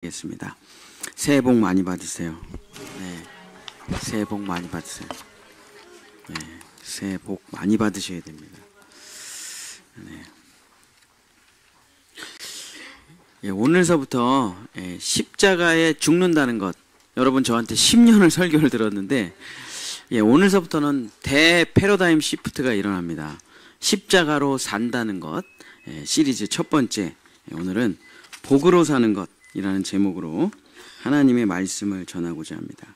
겠습니다. 새해 복 많이 받으세요. 네, 새해 복 많이 받으세요. 네, 새해 복 많이 받으셔야 됩니다. 네. 예, 오늘서부터 십자가에 죽는다는 것, 여러분 저한테 10년을 설교를 들었는데 오늘서부터는 대패러다임 시프트가 일어납니다. 십자가로 산다는 것, 시리즈 첫 번째, 오늘은 복으로 사는 것 이라는 제목으로 하나님의 말씀을 전하고자 합니다.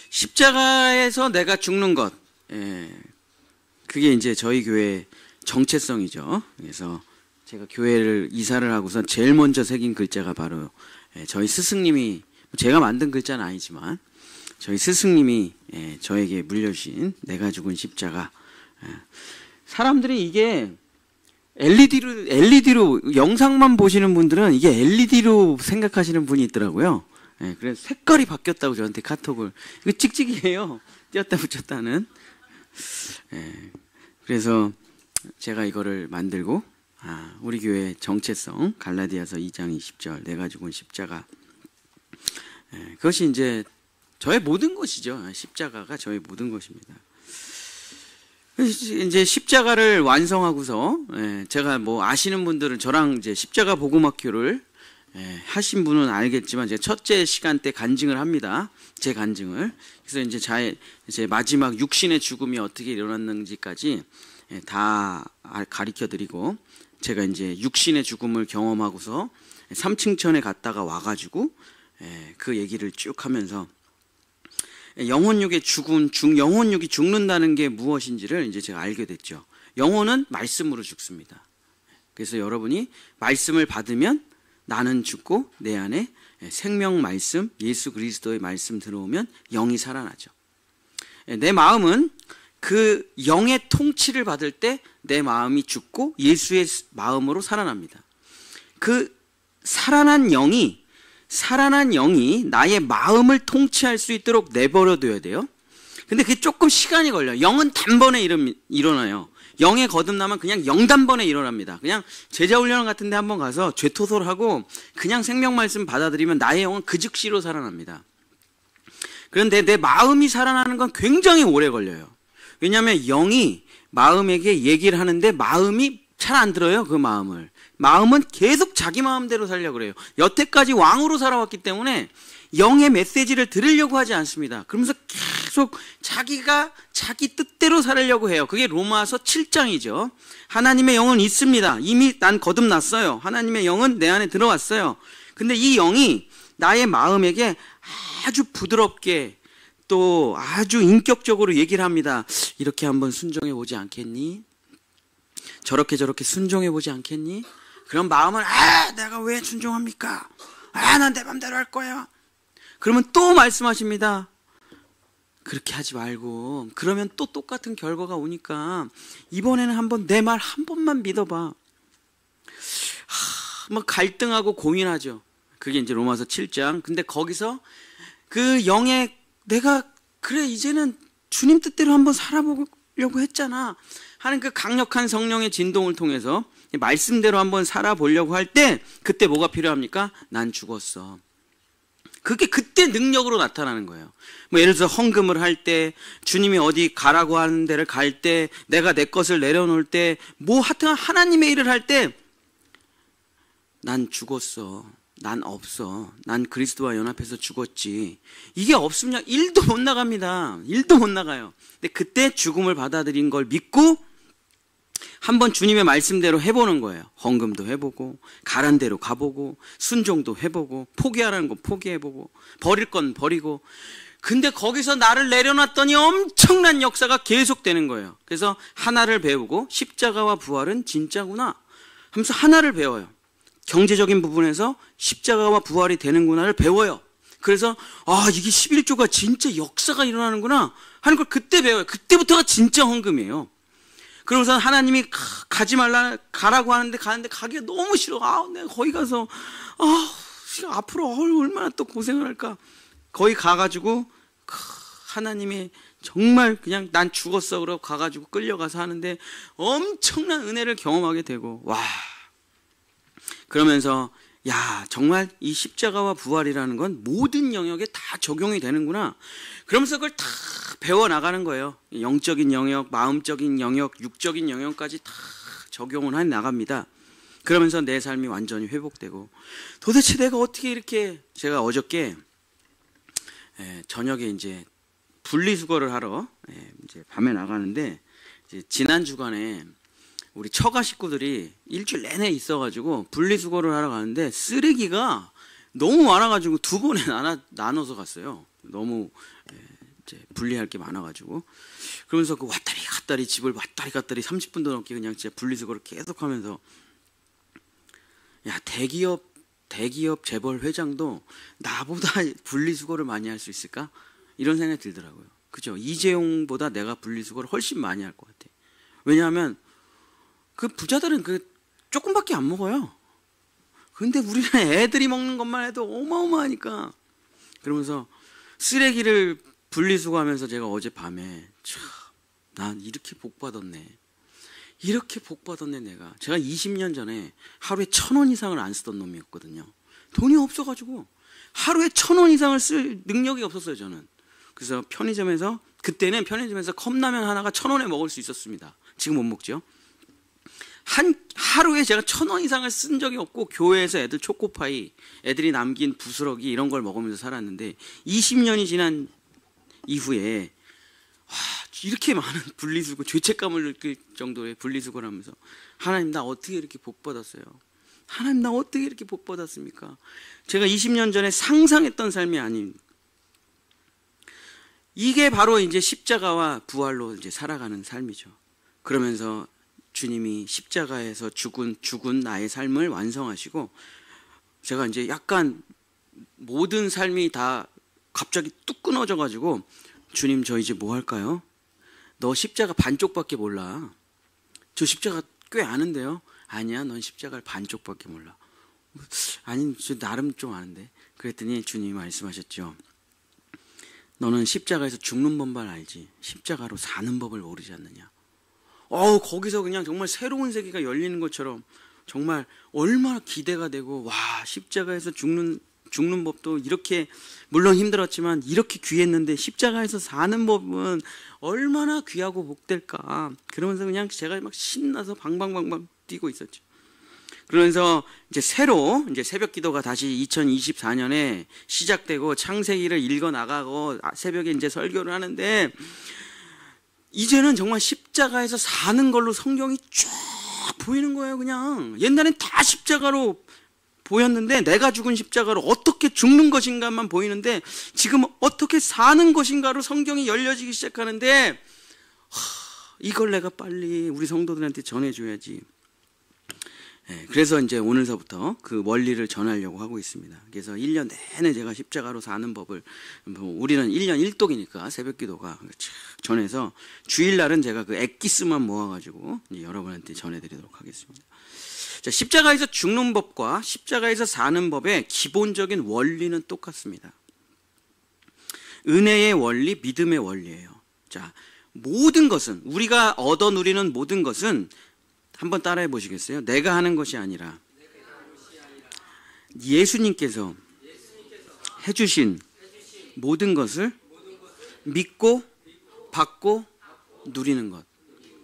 십자가에서 내가 죽는 것, 그게 이제 저희 교회의 정체성이죠. 그래서 제가 교회를 이사를 하고서 제일 먼저 새긴 글자가 바로 저희 스승님이, 제가 만든 글자는 아니지만 저희 스승님이 저에게 물려주신 내가 죽은 십자가. 사람들이 이게 LED로 영상만 보시는 분들은 이게 LED로 생각하시는 분이 있더라고요. 그래서 색깔이 바뀌었다고 저한테 카톡을. 이거 찍찍이에요. 띄었다 붙였다는. 그래서 제가 이거를 만들고, 우리 교회 정체성, 갈라디아서 2장 20절, 내가 죽은 십자가. 그것이 이제 저의 모든 것이죠. 십자가가 저의 모든 것입니다. 이제 십자가를 완성하고서, 제가 뭐 아시는 분들은 저랑 이제 십자가 복음학교를 하신 분은 알겠지만, 제 첫째 시간 때 간증을 합니다. 제 간증을. 그래서 이제 제 마지막 육신의 죽음이 어떻게 일어났는지까지 다 가르쳐 드리고, 제가 이제 육신의 죽음을 경험하고서 삼층천에 갔다가 와가지고 그 얘기를 쭉 하면서 영혼육의 죽음, 영혼육이 죽는다는 게 무엇인지를 이제 제가 알게 됐죠. 영혼은 말씀으로 죽습니다. 그래서 여러분이 말씀을 받으면 나는 죽고 내 안에 생명 말씀, 예수 그리스도의 말씀 들어오면 영이 살아나죠. 내 마음은 그 영의 통치를 받을 때 내 마음이 죽고 예수의 마음으로 살아납니다. 그 살아난 영이 나의 마음을 통치할 수 있도록 내버려둬야 돼요. 근데 그게 조금 시간이 걸려요. 영은 단번에 일어나요. 영에 거듭나면 그냥 영단번에 일어납니다. 그냥 제자훈련 같은 데 한번 가서 죄토설하고 그냥 생명 말씀 받아들이면 나의 영은 그 즉시로 살아납니다. 그런데 내 마음이 살아나는 건 굉장히 오래 걸려요. 왜냐하면 영이 마음에게 얘기를 하는데 마음이 잘 안 들어요. 그 마음을. 마음은 계속 자기 마음대로 살려고 그래요. 여태까지 왕으로 살아왔기 때문에 영의 메시지를 들으려고 하지 않습니다. 그러면서 계속 자기가 자기 뜻대로 살려고 해요. 그게 로마서 7장이죠. 하나님의 영은 있습니다. 이미 난 거듭났어요. 하나님의 영은 내 안에 들어왔어요. 근데 이 영이 나의 마음에게 아주 부드럽게 또 아주 인격적으로 얘기를 합니다. 이렇게 한번 순종해 보지 않겠니? 저렇게 순종해 보지 않겠니? 그럼 마음은 내가 왜 순종합니까? 난 내 맘대로 할 거야. 그러면 또 말씀하십니다. 그렇게 하지 말고, 그러면 또 똑같은 결과가 오니까 이번에는 한번 내 말 한 번만 믿어봐. 막 갈등하고 고민하죠. 그게 이제 로마서 7장. 근데 거기서 그 영의 내가 그래 이제는 주님 뜻대로 한번 살아보려고 했잖아 하는 그 강력한 성령의 진동을 통해서 말씀대로 한번 살아보려고 할 때 그때 뭐가 필요합니까? 난 죽었어. 그게 그때 능력으로 나타나는 거예요. 뭐 예를 들어서 헌금을 할 때, 주님이 어디 가라고 하는 데를 갈 때, 내가 내 것을 내려놓을 때, 뭐 하여튼 하나님의 일을 할 때 난 죽었어. 난 없어. 난 그리스도와 연합해서 죽었지. 이게 없으면 일도 못 나갑니다. 일도 못 나가요. 근데 그때 죽음을 받아들인 걸 믿고 한번 주님의 말씀대로 해보는 거예요. 헌금도 해보고, 가란 대로 가보고, 순종도 해보고, 포기하라는 거 포기해보고, 버릴 건 버리고. 근데 거기서 나를 내려놨더니 엄청난 역사가 계속되는 거예요. 그래서 하나를 배우고, 십자가와 부활은 진짜구나 하면서 하나를 배워요. 경제적인 부분에서 십자가와 부활이 되는구나를 배워요. 그래서 이게 11조가 진짜 역사가 일어나는구나 하는 걸 그때 배워요. 그때부터가 진짜 헌금이에요. 그러면서 하나님이 가라고 하는데 가는데 가기가 너무 싫어. 내가 거기 가서 앞으로 얼마나 또 고생을 할까. 거기 가가지고 하나님이 정말 그냥 난 죽었어 그러고 가가지고 끌려가서 하는데 엄청난 은혜를 경험하게 되고, 그러면서 야, 정말 이 십자가와 부활이라는 건 모든 영역에 다 적용이 되는구나. 그러면서 그걸 다 배워나가는 거예요. 영적인 영역, 마음적인 영역, 육적인 영역까지 다 적용을 해 나갑니다. 그러면서 내 삶이 완전히 회복되고, 도대체 내가 어떻게 이렇게, 제가 어저께 저녁에 이제 분리수거를 하러 이제 밤에 나가는데, 이제 지난 주간에 우리 처가 식구들이 일주일 내내 있어가지고 분리수거를 하러 가는데 쓰레기가 너무 많아가지고 두 번에 나눠서 갔어요. 너무 이제 분리할 게 많아가지고. 그러면서 그 왔다리 갔다리 집을 왔다리 갔다리 30분도 넘게 그냥 진짜 분리수거를 계속하면서, 야, 대기업 재벌 회장도 나보다 분리수거를 많이 할 수 있을까? 이런 생각이 들더라고요. 그죠? 이재용보다 내가 분리수거를 훨씬 많이 할 것 같아. 왜냐하면 그 부자들은 그 조금밖에 안 먹어요. 근데 우리는 애들이 먹는 것만 해도 어마어마하니까. 그러면서 쓰레기를 분리수거하면서 제가 어젯밤에 참, 난 이렇게 복받았네. 이렇게 복받았네 내가. 제가 20년 전에 하루에 1,000원 이상을 안 쓰던 놈이었거든요. 돈이 없어가지고 하루에 1,000원 이상을 쓸 능력이 없었어요 저는. 그래서 그때는 편의점에서 컵라면 하나가 1,000원에 먹을 수 있었습니다. 지금 못 먹죠. 하루에 제가 1,000원 이상을 쓴 적이 없고, 교회에서 애들 초코파이, 애들이 남긴 부스러기 이런 걸 먹으면서 살았는데, 20년이 지난 이후에 와, 이렇게 많은 분리수거, 죄책감을 느낄 정도의 분리수거를 하면서, 하나님 나 어떻게 이렇게 복받았어요? 하나님 나 어떻게 이렇게 복받았습니까? 제가 20년 전에 상상했던 삶이 아닌, 이게 바로 이제 십자가와 부활로 이제 살아가는 삶이죠. 그러면서 주님이 십자가에서 죽은 나의 삶을 완성하시고, 제가 이제 약간 모든 삶이 다 갑자기 뚝 끊어져 가지고, 주님 저 이제 뭐 할까요? 너 십자가 반쪽밖에 몰라. 저 십자가 꽤 아는데요. 아니야, 넌 십자가를 반쪽밖에 몰라. 아니, 저 나름 좀 아는데. 그랬더니 주님이 말씀하셨죠. 너는 십자가에서 죽는 법만 알지 십자가로 사는 법을 모르지 않느냐. 거기서 그냥 정말 새로운 세계가 열리는 것처럼 정말 얼마나 기대가 되고, 와, 십자가에서 죽는 법도 이렇게, 물론 힘들었지만 이렇게 귀했는데 십자가에서 사는 법은 얼마나 귀하고 복될까. 그러면서 그냥 제가 막 신나서 방방방방 뛰고 있었죠. 그러면서 이제 새로 이제 새벽 기도가 다시 2024년에 시작되고, 창세기를 읽어 나가고 새벽에 이제 설교를 하는데, 이제는 정말 십자가에서 사는 걸로 성경이 쭉 보이는 거예요. 그냥 옛날엔 다 십자가로 보였는데, 내가 죽은 십자가로 어떻게 죽는 것인가만 보이는데, 지금 어떻게 사는 것인가로 성경이 열려지기 시작하는데, 이걸 내가 빨리 우리 성도들한테 전해줘야지. 그래서 이제 오늘서부터 그 원리를 전하려고 하고 있습니다. 그래서 1년 내내 제가 십자가로 사는 법을, 우리는 1년 1독이니까 새벽 기도가 전해서, 주일날은 제가 그 엑기스만 모아가지고 이제 여러분한테 전해드리도록 하겠습니다. 자, 십자가에서 죽는 법과 십자가에서 사는 법의 기본적인 원리는 똑같습니다. 은혜의 원리, 믿음의 원리예요. 자, 모든 것은, 우리가 얻어 누리는 모든 것은, 한번 따라해 보시겠어요? 내가 하는 것이 아니라 예수님께서 해주신 모든 것을 믿고 받고 누리는 것.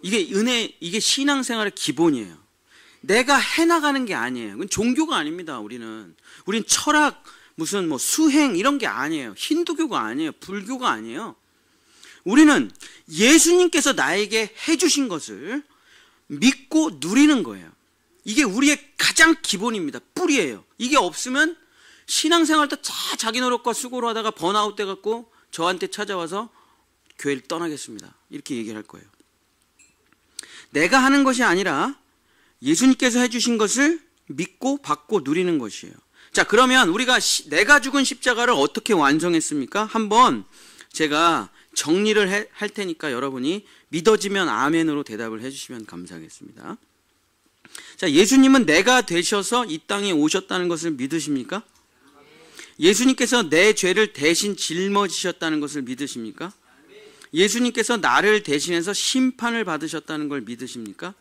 이게 은혜, 이게 신앙생활의 기본이에요. 내가 해나가는 게 아니에요. 그건 종교가 아닙니다. 우리는 철학, 무슨 뭐 수행 이런 게 아니에요. 힌두교가 아니에요. 불교가 아니에요. 우리는 예수님께서 나에게 해주신 것을 믿고 누리는 거예요. 이게 우리의 가장 기본입니다. 뿌리예요. 이게 없으면 신앙생활 때 자기 노력과 수고로 하다가 번아웃 돼갖고 저한테 찾아와서 교회를 떠나겠습니다. 이렇게 얘기를 할 거예요. 내가 하는 것이 아니라 예수님께서 해주신 것을 믿고 받고 누리는 것이에요. 자, 그러면 우리가 내가 죽은 십자가를 어떻게 완성했습니까? 한번 제가 정리를 할 테니까 여러분이 믿어지면 아멘으로 대답을 해주시면 감사하겠습니다. 자, 예수님은 내가 되셔서 이 땅에 오셨다는 것을 믿으십니까? 예수님께서 내 죄를 대신 짊어지셨다는 것을 믿으십니까? 예수님께서 나를 대신해서 심판을 받으셨다는 걸 믿으십니까?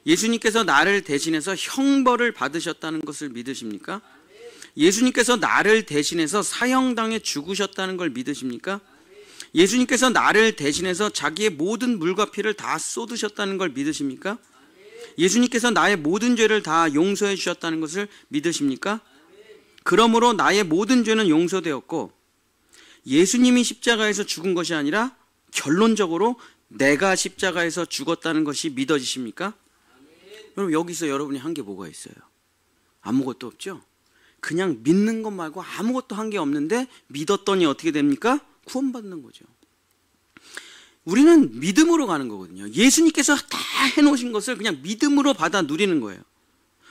예수님께서 나를 대신해서 형벌을 받으셨다는 것을 믿으십니까? 예수님께서 나를 대신해서 사형당해 죽으셨다는 걸 믿으십니까? 예수님께서 나를 대신해서 자기의 모든 물과 피를 다 쏟으셨다는 걸 믿으십니까? 예수님께서 나의 모든 죄를 다 용서해 주셨다는 것을 믿으십니까? 그러므로 나의 모든 죄는 용서되었고 예수님이 십자가에서 죽은 것이 아니라 결론적으로 내가 십자가에서 죽었다는 것이 믿어지십니까? 여러분, 여기서 여러분이 한 게 뭐가 있어요? 아무것도 없죠? 그냥 믿는 것 말고 아무것도 한 게 없는데 믿었더니 어떻게 됩니까? 구원받는 거죠. 우리는 믿음으로 가는 거거든요. 예수님께서 다 해놓으신 것을 그냥 믿음으로 받아 누리는 거예요.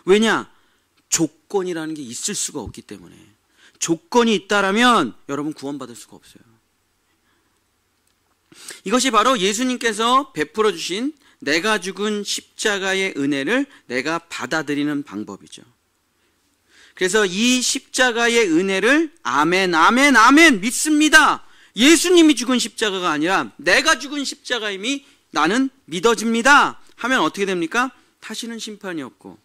왜냐? 조건이라는 게 있을 수가 없기 때문에. 조건이 있다라면 여러분 구원받을 수가 없어요. 이것이 바로 예수님께서 베풀어 주신 내가 죽은 십자가의 은혜를 내가 받아들이는 방법이죠. 그래서 이 십자가의 은혜를 아멘, 아멘, 아멘 믿습니다. 예수님이 죽은 십자가가 아니라 내가 죽은 십자가임이 나는 믿어집니다 하면 어떻게 됩니까? 다시는 심판이 없고,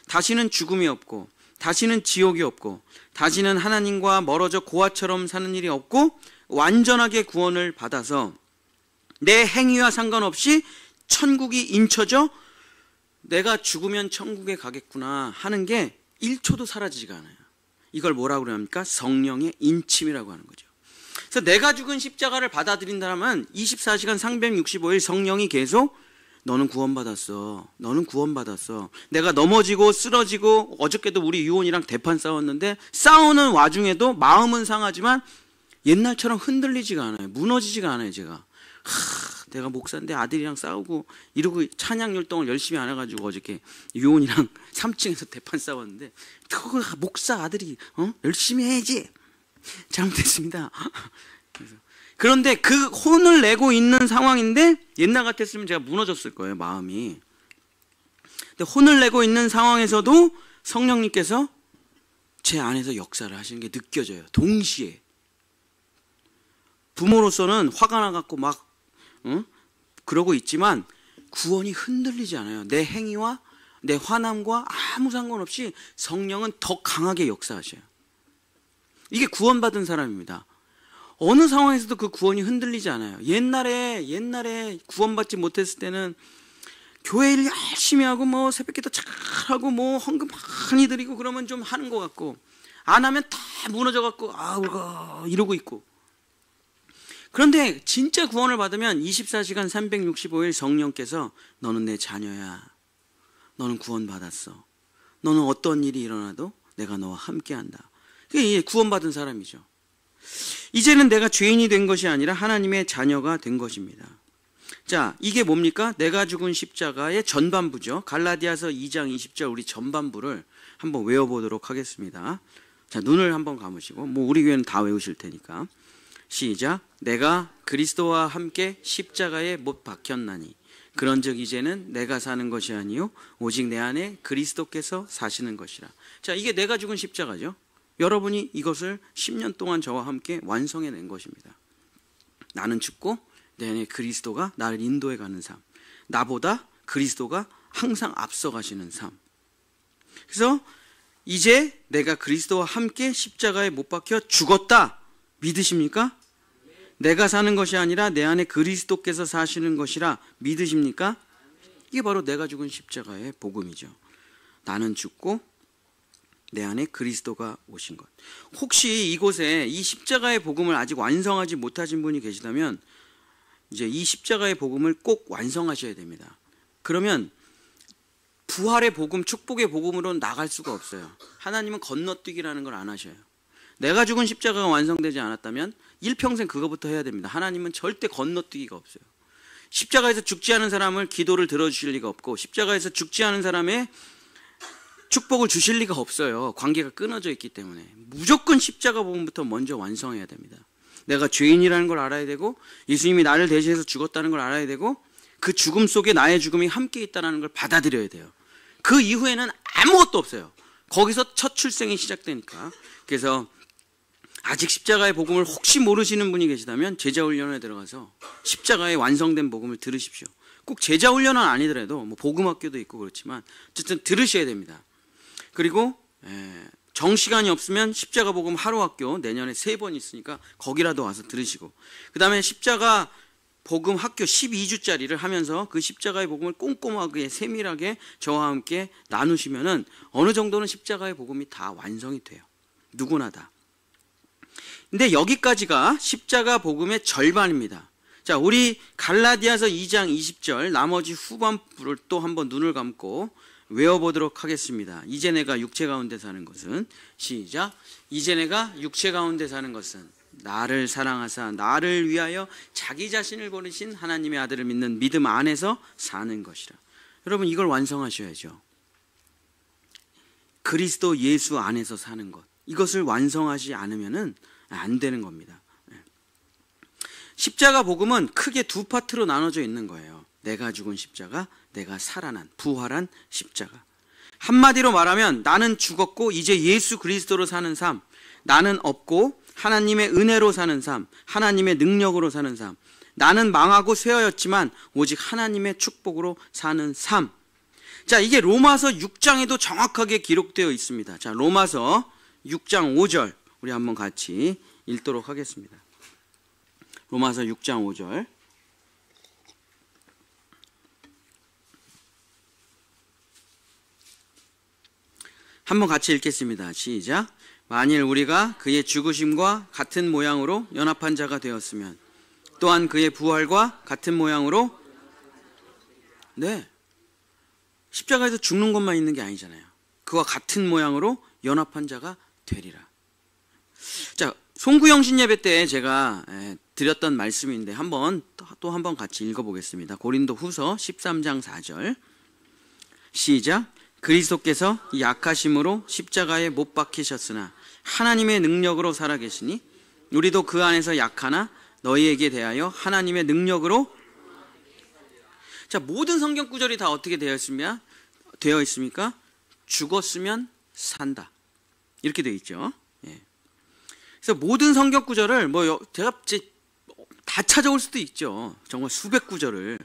다시는 죽음이 없고, 다시는 지옥이 없고, 다시는 하나님과 멀어져 고아처럼 사는 일이 없고, 완전하게 구원을 받아서 내 행위와 상관없이 천국이 인쳐져 내가 죽으면 천국에 가겠구나 하는 게 1초도 사라지지가 않아요. 이걸 뭐라고 그럽니까? 성령의 인침이라고 하는 거죠. 그래서 내가 죽은 십자가를 받아들인다면 24시간 365일 성령이 계속 너는 구원받았어. 너는 구원받았어. 내가 넘어지고 쓰러지고 어저께도 우리 유온이랑 대판 싸웠는데 싸우는 와중에도 마음은 상하지만 옛날처럼 흔들리지가 않아요. 무너지지가 않아요. 제가 내가 목사인데 아들이랑 싸우고 이러고 찬양 율동을 열심히 안 해가지고 어저께 유온이랑 3층에서 대판 싸웠는데 그거 목사 아들이 열심히 해야지. 잘못했습니다. 그런데 그 혼을 내고 있는 상황인데 옛날 같았으면 제가 무너졌을 거예요. 마음이. 근데 혼을 내고 있는 상황에서도 성령님께서 제 안에서 역사를 하시는 게 느껴져요. 동시에. 부모로서는 화가 나갖고 막 그러고 있지만 구원이 흔들리지 않아요. 내 행위와 내 화남과 아무 상관없이 성령은 더 강하게 역사하셔요. 이게 구원받은 사람입니다. 어느 상황에서도 그 구원이 흔들리지 않아요. 옛날에 구원받지 못했을 때는 교회 일 열심히 하고 뭐 새벽기도 잘하고 뭐 헌금 많이 드리고 그러면 좀 하는 것 같고 안 하면 다 무너져갖고 이러고 있고. 그런데 진짜 구원을 받으면 24시간 365일 성령께서 너는 내 자녀야. 너는 구원받았어. 너는 어떤 일이 일어나도 내가 너와 함께한다. 그게 구원받은 사람이죠. 이제는 내가 죄인이 된 것이 아니라 하나님의 자녀가 된 것입니다. 자, 이게 뭡니까? 내가 죽은 십자가의 전반부죠. 갈라디아서 2장 20절 우리 전반부를 한번 외워보도록 하겠습니다. 자, 눈을 한번 감으시고 뭐 우리 교회는 다 외우실 테니까 시작. 내가 그리스도와 함께 십자가에 못 박혔나니 그런즉 이제는 내가 사는 것이 아니요 오직 내 안에 그리스도께서 사시는 것이라. 자, 이게 내가 죽은 십자가죠. 여러분이 이것을 10년 동안 저와 함께 완성해낸 것입니다. 나는 죽고 내 안에 그리스도가 나를 인도해 가는 삶. 나보다 그리스도가 항상 앞서가시는 삶. 그래서 이제 내가 그리스도와 함께 십자가에 못 박혀 죽었다. 믿으십니까? 내가 사는 것이 아니라 내 안에 그리스도께서 사시는 것이라 믿으십니까? 이게 바로 내가 죽은 십자가의 복음이죠. 나는 죽고 내 안에 그리스도가 오신 것. 혹시 이곳에 이 십자가의 복음을 아직 완성하지 못하신 분이 계시다면 이제 이 십자가의 복음을 꼭 완성하셔야 됩니다. 그러면 부활의 복음, 축복의 복음으로는 나갈 수가 없어요. 하나님은 건너뛰기라는 걸 안 하셔요. 내가 죽은 십자가가 완성되지 않았다면 일평생 그거부터 해야 됩니다. 하나님은 절대 건너뛰기가 없어요. 십자가에서 죽지 않은 사람을 기도를 들어주실 리가 없고 십자가에서 죽지 않은 사람의 축복을 주실 리가 없어요. 관계가 끊어져 있기 때문에 무조건 십자가 복음부터 먼저 완성해야 됩니다. 내가 죄인이라는 걸 알아야 되고 예수님이 나를 대신해서 죽었다는 걸 알아야 되고 그 죽음 속에 나의 죽음이 함께 있다는 걸 받아들여야 돼요. 그 이후에는 아무것도 없어요. 거기서 첫 출생이 시작되니까. 그래서 아직 십자가의 복음을 혹시 모르시는 분이 계시다면 제자훈련에 들어가서 십자가의 완성된 복음을 들으십시오. 꼭 제자 훈련은 아니더라도 뭐 복음학교도 있고 그렇지만 어쨌든 들으셔야 됩니다. 그리고 정시간이 없으면 십자가 복음 하루학교 내년에 3번 있으니까 거기라도 와서 들으시고, 그 다음에 십자가 복음 학교 12주짜리를 하면서 그 십자가의 복음을 꼼꼼하게 세밀하게 저와 함께 나누시면은 어느 정도는 십자가의 복음이 다 완성이 돼요. 누구나 다. 근데 여기까지가 십자가 복음의 절반입니다. 자, 우리 갈라디아서 2장 20절 나머지 후반부를 또 한번 눈을 감고 외워보도록 하겠습니다. 이제 내가 육체 가운데 사는 것은, 시작. 이제 내가 육체 가운데 사는 것은 나를 사랑하사 나를 위하여 자기 자신을 버리신 하나님의 아들을 믿는 믿음 안에서 사는 것이라. 여러분, 이걸 완성하셔야죠. 그리스도 예수 안에서 사는 것, 이것을 완성하지 않으면은 안 되는 겁니다. 십자가 복음은 크게 2파트로 나눠져 있는 거예요. 내가 죽은 십자가, 내가 살아난 부활한 십자가. 한마디로 말하면 나는 죽었고 이제 예수 그리스도로 사는 삶, 나는 없고 하나님의 은혜로 사는 삶, 하나님의 능력으로 사는 삶, 나는 망하고 쇠하였지만 오직 하나님의 축복으로 사는 삶. 자, 이게 로마서 6장에도 정확하게 기록되어 있습니다. 자, 로마서 6장 5절 우리 한번 같이 읽도록 하겠습니다. 로마서 6장 5절. 한번 같이 읽겠습니다. 시작. 만일 우리가 그의 죽으심과 같은 모양으로 연합한 자가 되었으면 또한 그의 부활과 같은 모양으로, 네, 십자가에서 죽는 것만 있는 게 아니잖아요. 그와 같은 모양으로 연합한 자가 되리라. 자, 송구영신 예배 때 제가 드렸던 말씀인데 또 한번 같이 읽어보겠습니다. 고린도 후서 13장 4절. 시작. 그리스도께서 약하심으로 십자가에 못 박히셨으나 하나님의 능력으로 살아계시니 우리도 그 안에서 약하나 너희에게 대하여 하나님의 능력으로. 자, 모든 성경 구절이 다 어떻게 되어 있습니까? 죽었으면 산다, 이렇게 되어 있죠. 예. 그래서 모든 성경 구절을 제가 다 찾아올 수도 있죠. 정말 수백 구절을.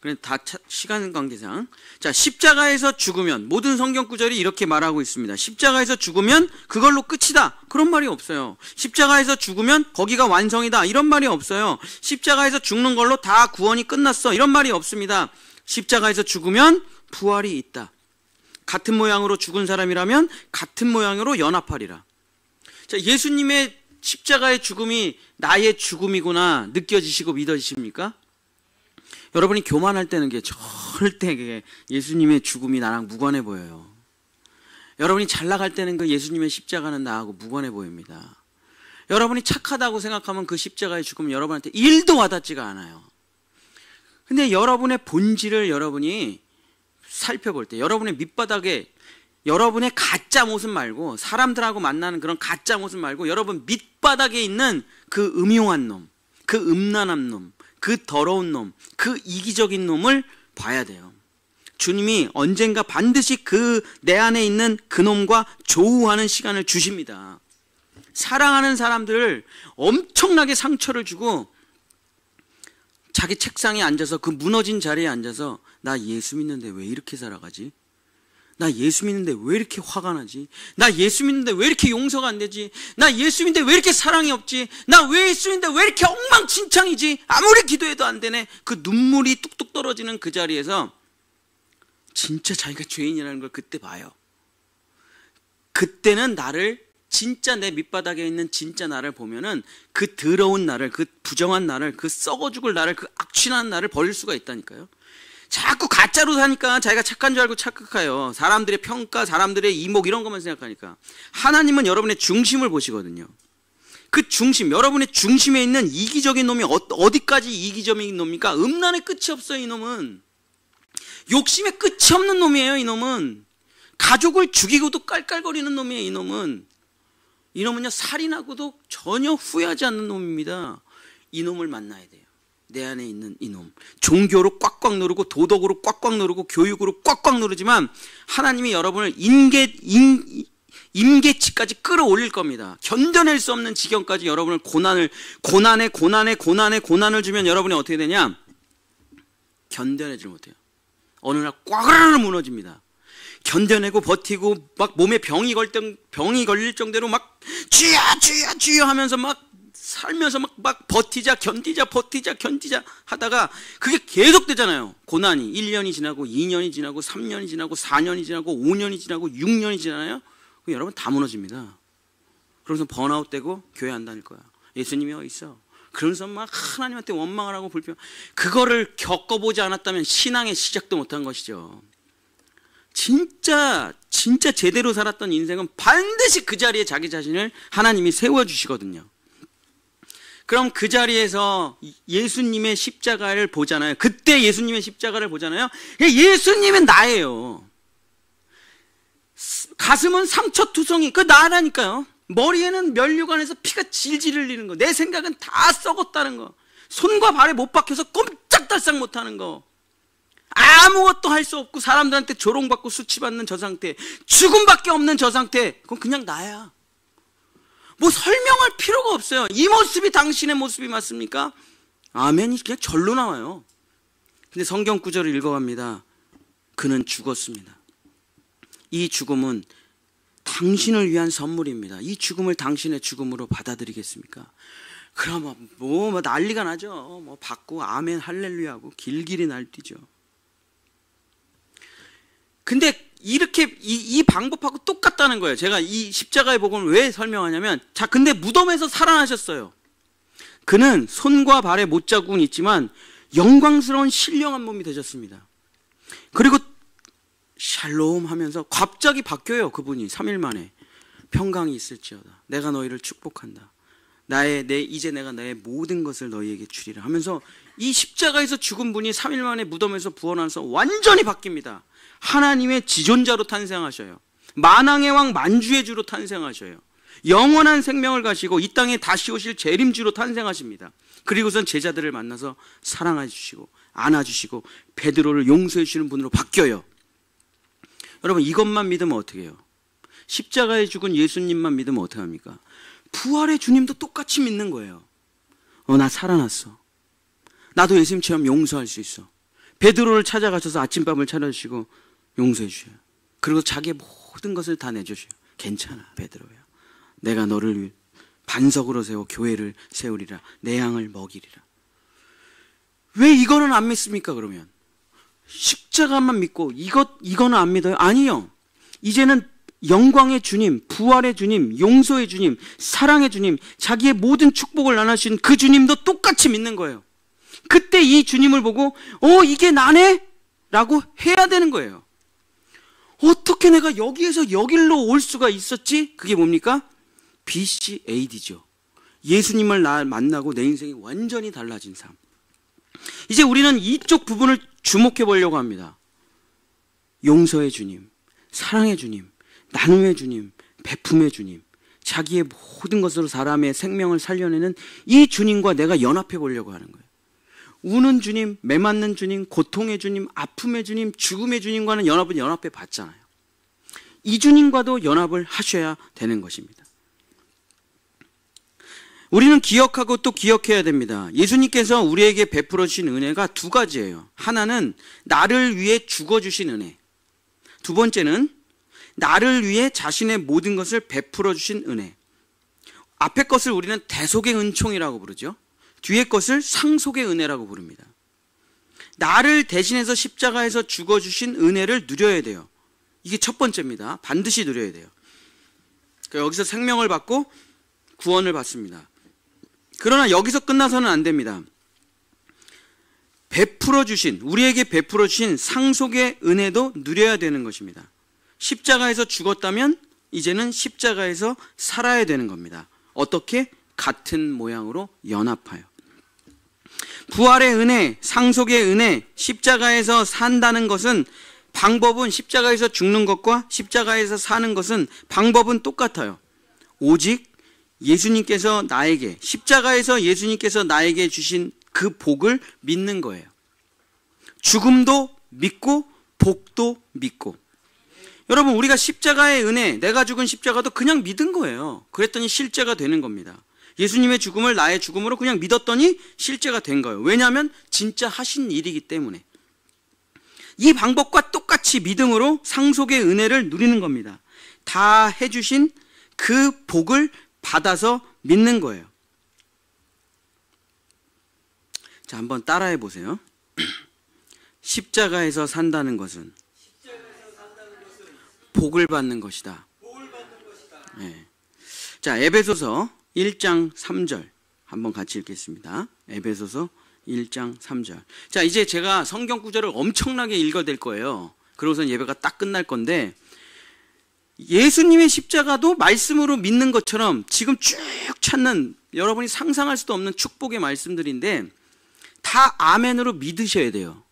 그래 다 시간 관계상. 자, 십자가에서 죽으면, 모든 성경 구절이 이렇게 말하고 있습니다. 십자가에서 죽으면 그걸로 끝이다, 그런 말이 없어요. 십자가에서 죽으면 거기가 완성이다, 이런 말이 없어요. 십자가에서 죽는 걸로 다 구원이 끝났어, 이런 말이 없습니다. 십자가에서 죽으면 부활이 있다. 같은 모양으로 죽은 사람이라면 같은 모양으로 연합하리라. 자, 예수님의 십자가의 죽음이 나의 죽음이구나 느껴지시고 믿어지십니까? 여러분이 교만할 때는 절대 예수님의 죽음이 나랑 무관해 보여요. 여러분이 잘 나갈 때는 그 예수님의 십자가는 나하고 무관해 보입니다. 여러분이 착하다고 생각하면 그 십자가의 죽음은 여러분한테 1도 와닿지가 않아요. 근데 여러분의 본질을 여러분이 살펴볼 때, 여러분의 밑바닥에 여러분의 가짜 모습 말고, 사람들하고 만나는 그런 가짜 모습 말고 여러분 밑바닥에 있는 그 음흉한 놈, 그 음란한 놈, 그 더러운 놈, 그 이기적인 놈을 봐야 돼요. 주님이 언젠가 반드시 그 내 안에 있는 그 놈과 조우하는 시간을 주십니다. 사랑하는 사람들을 엄청나게 상처를 주고 자기 책상에 앉아서, 그 무너진 자리에 앉아서 나 예수 믿는데 왜 이렇게 살아가지? 나 예수 믿는데 왜 이렇게 화가 나지? 나 예수 믿는데 왜 이렇게 용서가 안 되지? 나 예수 믿는데 왜 이렇게 사랑이 없지? 나 왜 예수 믿는데 왜 이렇게 엉망진창이지? 아무리 기도해도 안 되네. 그 눈물이 뚝뚝 떨어지는 그 자리에서 진짜 자기가 죄인이라는 걸 그때 봐요. 그때는 나를, 진짜 내 밑바닥에 있는 진짜 나를 보면은 그 더러운 나를, 그 부정한 나를, 그 썩어 죽을 나를, 그 악취난 나를 버릴 수가 있다니까요. 자꾸 가짜로 사니까 자기가 착한 줄 알고 착각해요. 사람들의 평가, 사람들의 이목 이런 것만 생각하니까. 하나님은 여러분의 중심을 보시거든요. 그 중심, 여러분의 중심에 있는 이기적인 놈이 어디까지 이기적인 놈입니까? 음란의 끝이 없어요, 이놈은. 욕심의 끝이 없는 놈이에요, 이놈은. 가족을 죽이고도 깔깔거리는 놈이에요, 이놈은. 이놈은요, 살인하고도 전혀 후회하지 않는 놈입니다. 이놈을 만나야 돼요. 내 안에 있는 이놈. 종교로 꽉꽉 누르고, 도덕으로 꽉꽉 누르고, 교육으로 꽉꽉 누르지만 하나님이 여러분을 임계치까지 끌어올릴 겁니다. 견뎌낼 수 없는 지경까지 여러분을 고난을 주면 여러분이 어떻게 되냐? 견뎌내질 못해요. 어느 날 꽉 무너집니다. 견뎌내고 버티고 막 몸에 병이 걸릴 정도로 막 주여 주여 주여 하면서 막 살면서 막 버티자 견디자 하다가 그게 계속되잖아요. 고난이 1년이 지나고 2년이 지나고 3년이 지나고 4년이 지나고 5년이 지나고 6년이 지나요. 여러분 다 무너집니다. 그러면서 번아웃 되고 교회 안 다닐 거야. 예수님이 어디 있어? 그러면서 막 하나님한테 원망을 하고 불평. 그거를 겪어보지 않았다면 신앙의 시작도 못한 것이죠. 진짜 제대로 살았던 인생은 반드시 그 자리에 자기 자신을 하나님이 세워주시거든요. 그럼 그 자리에서 예수님의 십자가를 보잖아요. 그때 예수님의 십자가를 보잖아요. 예수님은 나예요. 가슴은 상처투성이, 그 나라니까요. 머리에는 면류관에서 피가 질질 흘리는 거, 내 생각은 다 썩었다는 거, 손과 발에 못 박혀서 꼼짝달싹 못하는 거, 아무것도 할 수 없고 사람들한테 조롱받고 수치받는 저 상태, 죽음밖에 없는 저 상태, 그건 그냥 나야. 뭐 설명할 필요가 없어요. 이 모습이 당신의 모습이 맞습니까? 아멘이 그냥 절로 나와요. 근데 성경 구절을 읽어갑니다. 그는 죽었습니다. 이 죽음은 당신을 위한 선물입니다. 이 죽음을 당신의 죽음으로 받아들이겠습니까? 그러면 뭐 난리가 나죠. 뭐 받고 아멘 할렐루야 하고 길길이 날뛰죠. 근데 이렇게 이 방법하고 똑같다는 거예요. 제가 이 십자가의 복음을 왜 설명하냐면, 자, 근데 무덤에서 살아나셨어요. 그는 손과 발에 못자국은 있지만 영광스러운 신령한 몸이 되셨습니다. 그리고 샬롬 하면서 갑자기 바뀌어요. 그분이 3일 만에. 평강이 있을지어다. 내가 너희를 축복한다. 이제 내가 나의 모든 것을 너희에게 주리라 하면서 이 십자가에서 죽은 분이 3일 만에 무덤에서 부활하면서 완전히 바뀝니다. 하나님의 지존자로 탄생하셔요. 만왕의 왕 만주의 주로 탄생하셔요. 영원한 생명을 가시고 이 땅에 다시 오실 재림주로 탄생하십니다. 그리고선 제자들을 만나서 사랑해 주시고 안아주시고 베드로를 용서해 주시는 분으로 바뀌어요. 여러분, 이것만 믿으면 어떻게 해요? 십자가에 죽은 예수님만 믿으면 어떻게 합니까? 부활의 주님도 똑같이 믿는 거예요. 나 살아났어. 나도 예수님처럼 용서할 수 있어. 베드로를 찾아가셔서 아침밥을 차려주시고 용서해 주셔요. 그리고 자기의 모든 것을 다 내주셔요. 괜찮아, 베드로야. 내가 너를 반석으로 세워 교회를 세우리라. 내 양을 먹이리라. 왜 이거는 안 믿습니까? 그러면 십자가만 믿고 이거는 안 믿어요? 아니요. 이제는 영광의 주님, 부활의 주님, 용서의 주님, 사랑의 주님, 자기의 모든 축복을 나눠주신 그 주님도 똑같이 믿는 거예요. 그때 이 주님을 보고 이게 나네? 라고 해야 되는 거예요. 어떻게 내가 여기에서 여길로 올 수가 있었지? 그게 뭡니까? BCAD죠. 예수님을 만나고 내 인생이 완전히 달라진 삶. 이제 우리는 이쪽 부분을 주목해 보려고 합니다. 용서의 주님, 사랑의 주님, 나눔의 주님, 베품의 주님, 자기의 모든 것으로 사람의 생명을 살려내는 이 주님과 내가 연합해 보려고 하는 거예요. 우는 주님, 매맞는 주님, 고통의 주님, 아픔의 주님, 죽음의 주님과는 연합해 봤잖아요. 이 주님과도 연합을 하셔야 되는 것입니다. 우리는 기억하고 또 기억해야 됩니다. 예수님께서 우리에게 베풀어 주신 은혜가 두 가지예요. 하나는 나를 위해 죽어주신 은혜. 두 번째는 나를 위해 자신의 모든 것을 베풀어 주신 은혜. 앞에 것을 우리는 대속의 은총이라고 부르죠. 뒤에 것을 상속의 은혜라고 부릅니다. 나를 대신해서 십자가에서 죽어주신 은혜를 누려야 돼요. 이게 첫 번째입니다. 반드시 누려야 돼요. 여기서 생명을 받고 구원을 받습니다. 그러나 여기서 끝나서는 안 됩니다. 우리에게 베풀어 주신 상속의 은혜도 누려야 되는 것입니다. 십자가에서 죽었다면 이제는 십자가에서 살아야 되는 겁니다. 어떻게? 같은 모양으로 연합하여. 부활의 은혜, 상속의 은혜, 십자가에서 산다는 것은 방법은, 십자가에서 죽는 것과 십자가에서 사는 것은 방법은 똑같아요. 오직 예수님께서 십자가에서 예수님께서 나에게 주신 그 복을 믿는 거예요. 죽음도 믿고 복도 믿고. 여러분, 우리가 십자가의 은혜, 내가 죽은 십자가도 그냥 믿은 거예요. 그랬더니 실제가 되는 겁니다. 예수님의 죽음을 나의 죽음으로 그냥 믿었더니 실제가 된 거예요. 왜냐하면 진짜 하신 일이기 때문에. 이 방법과 똑같이 믿음으로 상속의 은혜를 누리는 겁니다. 다 해주신 그 복을 받아서 믿는 거예요. 자, 한번 따라해 보세요. 십자가에서 산다는 것은 복을 받는 것이다. 네. 자, 에베소서 1장 3절 한번 같이 읽겠습니다. 에베소서 1장 3절. 자, 이제 제가 성경 구절을 엄청나게 읽어댈 거예요. 그러고선 예배가 딱 끝날 건데, 예수님의 십자가도 말씀으로 믿는 것처럼 지금 쭉 찾는, 여러분이 상상할 수도 없는 축복의 말씀들인데 다 아멘으로 믿으셔야 돼요.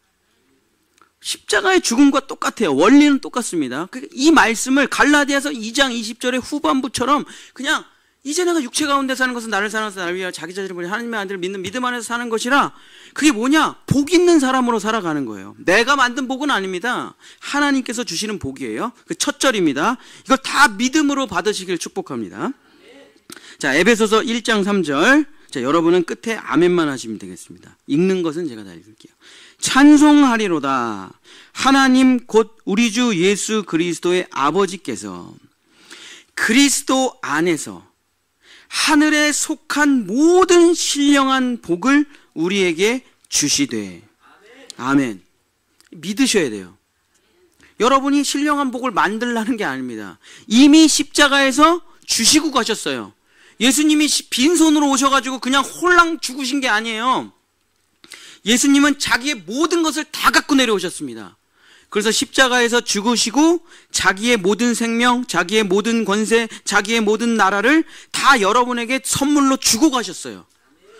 십자가의 죽음과 똑같아요. 원리는 똑같습니다. 이 말씀을 갈라디아서 2장 20절의 후반부처럼 그냥 이제 내가 육체 가운데 사는 것은 나를 사랑해서 나를 위하여 자기 자신을 버리고 하나님의 아들을 믿는 믿음 안에서 사는 것이라. 그게 뭐냐? 복 있는 사람으로 살아가는 거예요. 내가 만든 복은 아닙니다. 하나님께서 주시는 복이에요. 그 첫 절입니다. 이걸 다 믿음으로 받으시길 축복합니다. 자, 에베소서 1장 3절. 자, 여러분은 끝에 아멘만 하시면 되겠습니다. 읽는 것은 제가 다 읽을게요. 찬송하리로다. 하나님 곧 우리 주 예수 그리스도의 아버지께서 그리스도 안에서 하늘에 속한 모든 신령한 복을 우리에게 주시되. 아멘. 믿으셔야 돼요. 여러분이 신령한 복을 만들라는 게 아닙니다. 이미 십자가에서 주시고 가셨어요. 예수님이 빈손으로 오셔가지고 그냥 홀랑 죽으신 게 아니에요. 예수님은 자기의 모든 것을 다 갖고 내려오셨습니다. 그래서 십자가에서 죽으시고 자기의 모든 생명, 자기의 모든 권세, 자기의 모든 나라를 다 여러분에게 선물로 주고 가셨어요.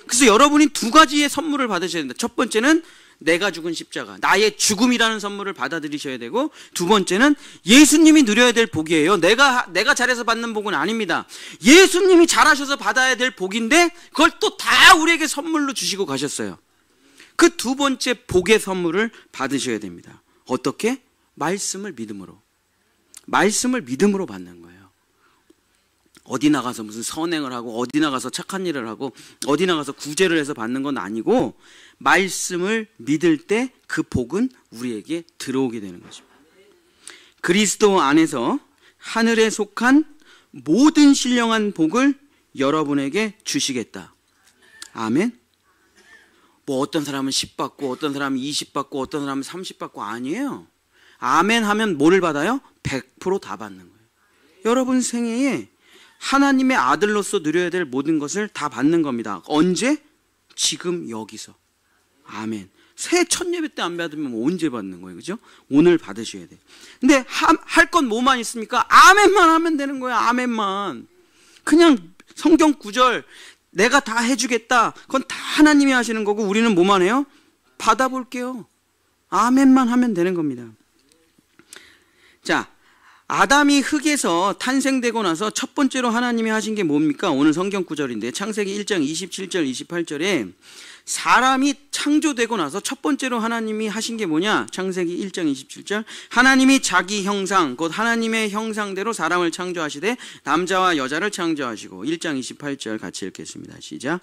그래서 여러분이 두 가지의 선물을 받으셔야 된다. 첫 번째는 내가 죽은 십자가, 나의 죽음이라는 선물을 받아들이셔야 되고, 두 번째는 예수님이 누려야 될 복이에요. 내가 잘해서 받는 복은 아닙니다. 예수님이 잘하셔서 받아야 될 복인데 그걸 또 다 우리에게 선물로 주시고 가셨어요. 그 두 번째 복의 선물을 받으셔야 됩니다. 어떻게? 말씀을 믿음으로. 말씀을 믿음으로 받는 거예요. 어디 나가서 무슨 선행을 하고, 어디 나가서 착한 일을 하고, 어디 나가서 구제를 해서 받는 건 아니고, 말씀을 믿을 때 그 복은 우리에게 들어오게 되는 것입니다. 그리스도 안에서 하늘에 속한 모든 신령한 복을 여러분에게 주시겠다. 아멘. 뭐 어떤 사람은 10 받고, 어떤 사람은 20 받고, 어떤 사람은 30 받고, 아니에요. 아멘 하면 뭐를 받아요? 100% 다 받는 거예요. 여러분 생애에 하나님의 아들로서 누려야 될 모든 것을 다 받는 겁니다. 언제? 지금 여기서. 아멘. 새 첫 예배 때 안 받으면 언제 받는 거예요? 그죠? 오늘 받으셔야 돼요. 근데 할 건 뭐만 있습니까? 아멘만 하면 되는 거예요. 아멘만. 그냥 성경 구절 내가 다 해주겠다. 그건 다 하나님이 하시는 거고, 우리는 뭐만 해요? 받아볼게요. 아멘만 하면 되는 겁니다. 자, 아담이 흙에서 탄생되고 나서 첫 번째로 하나님이 하신 게 뭡니까? 오늘 성경 구절인데, 창세기 1장 27절 28절에 사람이 창조되고 나서 첫 번째로 하나님이 하신 게 뭐냐? 창세기 1장 27절. 하나님이 자기 형상, 곧 하나님의 형상대로 사람을 창조하시되 남자와 여자를 창조하시고. 1장 28절 같이 읽겠습니다. 시작.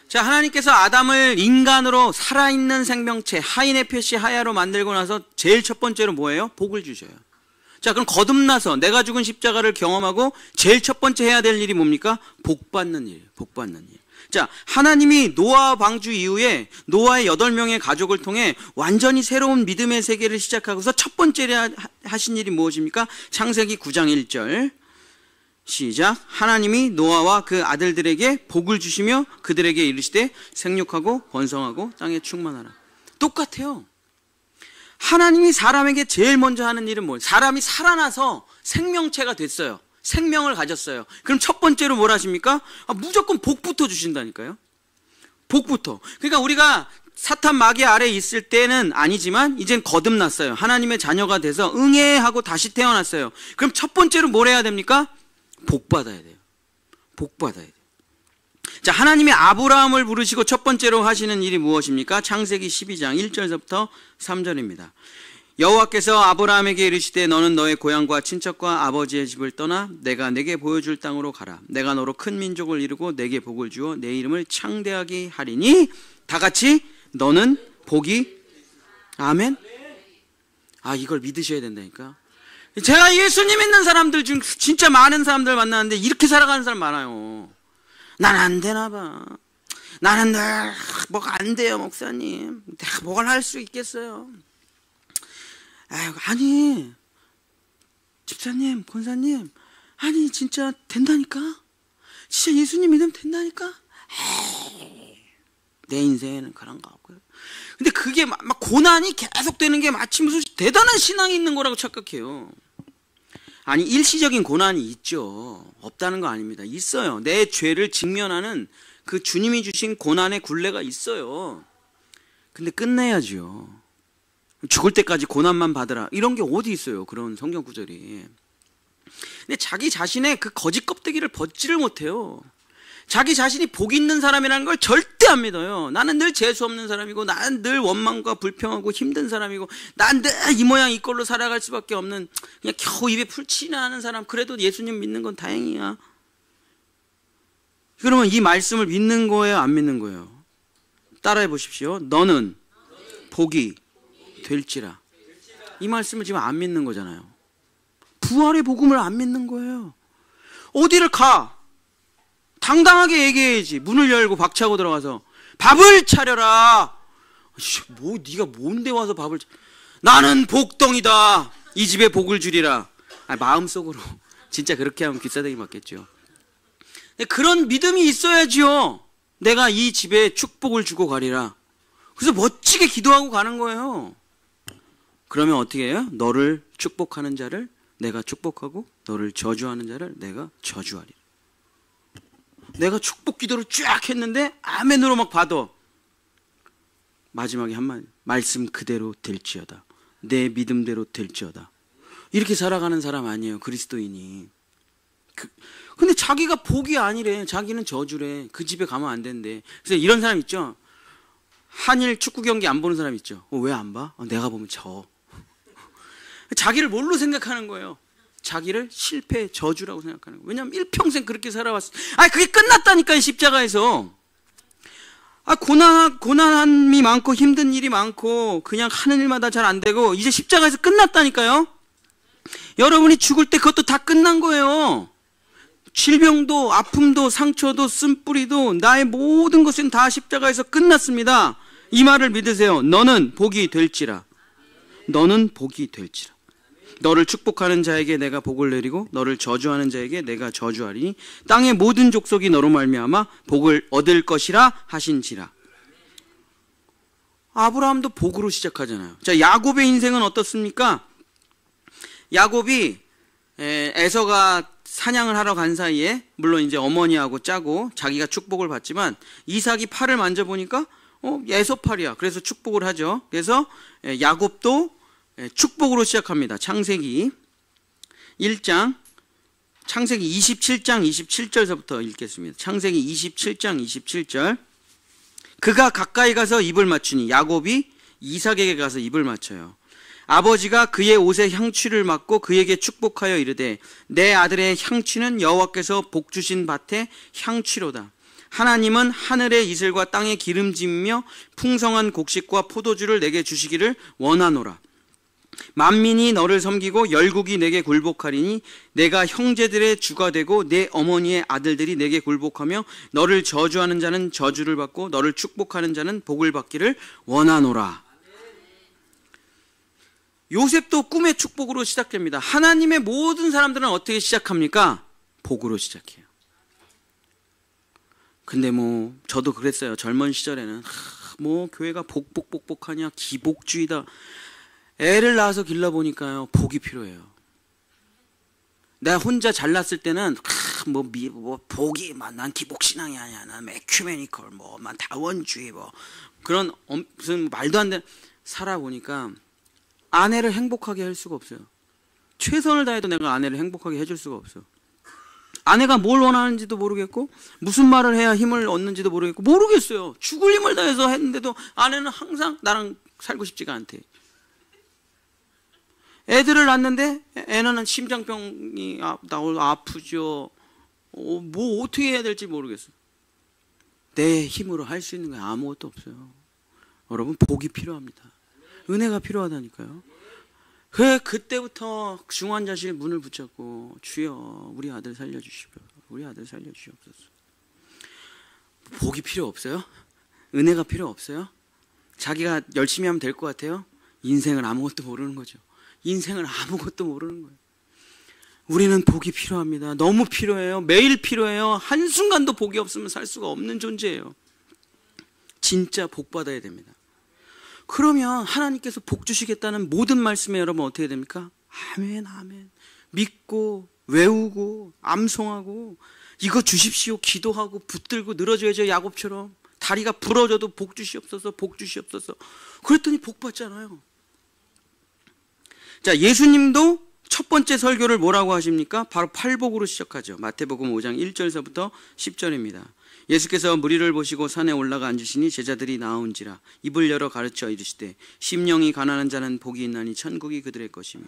자, 하나님께서 아담을 인간으로 살아있는 생명체, 하이네페시 하야로 만들고 나서 제일 첫 번째로 뭐예요? 복을 주셔요. 자, 그럼 거듭나서 내가 죽은 십자가를 경험하고 제일 첫 번째 해야 될 일이 뭡니까? 복 받는 일, 복 받는 일. 자, 하나님이 노아 방주 이후에 노아의 8명의 가족을 통해 완전히 새로운 믿음의 세계를 시작하고서 첫 번째 하신 일이 무엇입니까? 창세기 9장 1절. 시작. 하나님이 노아와 그 아들들에게 복을 주시며 그들에게 이르시되 생육하고 번성하고 땅에 충만하라. 똑같아요. 하나님이 사람에게 제일 먼저 하는 일은 뭐예요? 사람이 살아나서 생명체가 됐어요. 생명을 가졌어요. 그럼 첫 번째로 뭘 하십니까? 무조건 복부터 주신다니까요. 복부터. 그러니까 우리가 사탄 마귀 아래에 있을 때는 아니지만 이젠 거듭났어요. 하나님의 자녀가 돼서 응애하고 다시 태어났어요. 그럼 첫 번째로 뭘 해야 됩니까? 복 받아야 돼요. 복 받아야 돼요. 자, 하나님이 아브라함을 부르시고 첫 번째로 하시는 일이 무엇입니까? 창세기 12장 1절부터 3절입니다. 여호와께서 아브라함에게 이르시되 너는 너의 고향과 친척과 아버지의 집을 떠나 내가 내게 보여줄 땅으로 가라. 내가 너로 큰 민족을 이루고 내게 복을 주어 내 이름을 창대하게 하리니 다 같이 너는 복이 아멘. 이걸 믿으셔야 된다니까. 제가 예수님 믿는 사람들 중 진짜 많은 사람들 만나는데 이렇게 살아가는 사람 많아요. 난 안 되나 봐. 나는 늘 뭐가 안 돼요, 목사님. 내가 뭘 할 수 있겠어요. 아니 집사님, 권사님, 아니 진짜 된다니까. 진짜 예수님 믿으면 된다니까. 내 인생에는 그런 거 없고요. 근데 그게 막 고난이 계속 되는 게 마치 무슨 대단한 신앙이 있는 거라고 착각해요. 아니 일시적인 고난이 있죠. 없다는 거 아닙니다. 있어요. 내 죄를 직면하는 그 주님이 주신 고난의 굴레가 있어요. 근데 끝내야죠. 죽을 때까지 고난만 받으라 이런 게 어디 있어요. 그런 성경 구절이. 근데 자기 자신의 그 거짓 껍데기를 벗지를 못해요. 자기 자신이 복 있는 사람이라는 걸 절대 안 믿어요. 나는 늘 재수 없는 사람이고, 나는 늘 원망과 불평하고 힘든 사람이고, 난 늘 이 모양 이 꼴로 살아갈 수밖에 없는, 그냥 겨우 입에 풀칠이나 하는 사람. 그래도 예수님 믿는 건 다행이야. 그러면 이 말씀을 믿는 거예요, 안 믿는 거예요? 따라해 보십시오. 너는 복이 될지라. 이 말씀을 지금 안 믿는 거잖아요. 부활의 복음을 안 믿는 거예요. 어디를 가? 당당하게 얘기해야지. 문을 열고 박차고 들어가서 밥을 차려라. 뭐 네가 뭔데 와서 밥을 나는 복덩이다. 이 집에 복을 주리라. 마음속으로 진짜 그렇게 하면 귀싸대기 맞겠죠. 그런 믿음이 있어야지요. 내가 이 집에 축복을 주고 가리라. 그래서 멋지게 기도하고 가는 거예요. 그러면 어떻게 해요? 너를 축복하는 자를 내가 축복하고 너를 저주하는 자를 내가 저주하리라. 내가 축복 기도를 쫙 했는데 아멘으로 막 받아. 마지막에 한마디, 말씀 그대로 될지어다. 내 믿음대로 될지어다. 이렇게 살아가는 사람 아니에요, 그리스도인이. 근데 자기가 복이 아니래. 자기는 저주래. 그 집에 가면 안 된대. 그래서 이런 사람 있죠. 한일 축구 경기 안 보는 사람 있죠. 왜 안 봐? 내가 보면 져. 자기를 뭘로 생각하는 거예요? 자기를 실패, 저주라고 생각하는 거예요. 왜냐하면 일평생 그렇게 살아왔어. 그게 끝났다니까요, 십자가에서. 고난이 많고 힘든 일이 많고 그냥 하는 일마다 잘 안 되고 이제 십자가에서 끝났다니까요. 여러분이 죽을 때 그것도 다 끝난 거예요. 질병도 아픔도 상처도 쓴뿌리도 나의 모든 것은 다 십자가에서 끝났습니다. 이 말을 믿으세요. 너는 복이 될지라. 너는 복이 될지라. 너를 축복하는 자에게 내가 복을 내리고 너를 저주하는 자에게 내가 저주하리니 땅의 모든 족속이 너로 말미암아 복을 얻을 것이라 하신지라. 아브라함도 복으로 시작하잖아요. 자, 야곱의 인생은 어떻습니까? 야곱이 에서가 사냥을 하러 간 사이에 물론 이제 어머니하고 짜고 자기가 축복을 받지만 이삭이 팔을 만져보니까 에서 팔이야. 그래서 축복을 하죠. 그래서 야곱도 축복으로 시작합니다. 창세기 1장, 창세기 27장 27절서부터 읽겠습니다. 창세기 27장 27절. 그가 가까이 가서 입을 맞추니 야곱이 이삭에게 가서 입을 맞춰요. 아버지가 그의 옷에 향취를 맡고 그에게 축복하여 이르되 내 아들의 향취는 여호와께서 복 주신 밭의 향취로다. 하나님은 하늘의 이슬과 땅의 기름짐이며 풍성한 곡식과 포도주를 내게 주시기를 원하노라. 만민이 너를 섬기고 열국이 내게 굴복하리니 내가 형제들의 주가 되고 내 어머니의 아들들이 내게 굴복하며 너를 저주하는 자는 저주를 받고 너를 축복하는 자는 복을 받기를 원하노라. 요셉도 꿈의 축복으로 시작됩니다. 하나님의 모든 사람들은 어떻게 시작합니까? 복으로 시작해요. 근데 저도 그랬어요. 젊은 시절에는 교회가 복하냐, 기복주의다. 애를 낳아서 길러보니까요, 복이 필요해요. 내가 혼자 잘났을 때는 복이 난 기복신앙이 아니야. 난 에큐메니컬 난 다원주의 그런 무슨 말도 안 되는 살아보니까 아내를 행복하게 할 수가 없어요. 최선을 다해도 내가 아내를 행복하게 해줄 수가 없어요. 아내가 뭘 원하는지도 모르겠고 무슨 말을 해야 힘을 얻는지도 모르겠어요. 죽을 힘을 다해서 했는데도 아내는 항상 나랑 살고 싶지가 않대. 애들을 낳는데 애는 심장병이 아프죠. 뭐 어떻게 해야 될지 모르겠어요. 내 힘으로 할 수 있는 게 아무것도 없어요. 여러분, 복이 필요합니다. 은혜가 필요하다니까요. 그때부터 중환자실 문을 붙잡고, 주여 우리 아들 살려주시고, 우리 아들 살려주시옵소서. 복이 필요 없어요? 은혜가 필요 없어요? 자기가 열심히 하면 될 것 같아요? 인생을 아무것도 모르는 거죠. 인생을 아무것도 모르는 거예요. 우리는 복이 필요합니다. 너무 필요해요. 매일 필요해요. 한순간도 복이 없으면 살 수가 없는 존재예요. 진짜 복 받아야 됩니다. 그러면 하나님께서 복 주시겠다는 모든 말씀에 여러분 어떻게 됩니까? 아멘, 아멘. 믿고 외우고 암송하고 이거 주십시오 기도하고 붙들고 늘어져야죠. 야곱처럼 다리가 부러져도 복 주시옵소서, 복 주시옵소서. 그랬더니 복 받잖아요. 자, 예수님도 첫 번째 설교를 뭐라고 하십니까? 바로 팔복으로 시작하죠. 마태복음 5장 1절서부터 10절입니다. 예수께서 무리를 보시고 산에 올라가 앉으시니 제자들이 나온지라 입을 열어 가르쳐 이르시되 심령이 가난한 자는 복이 있나니 천국이 그들의 것이며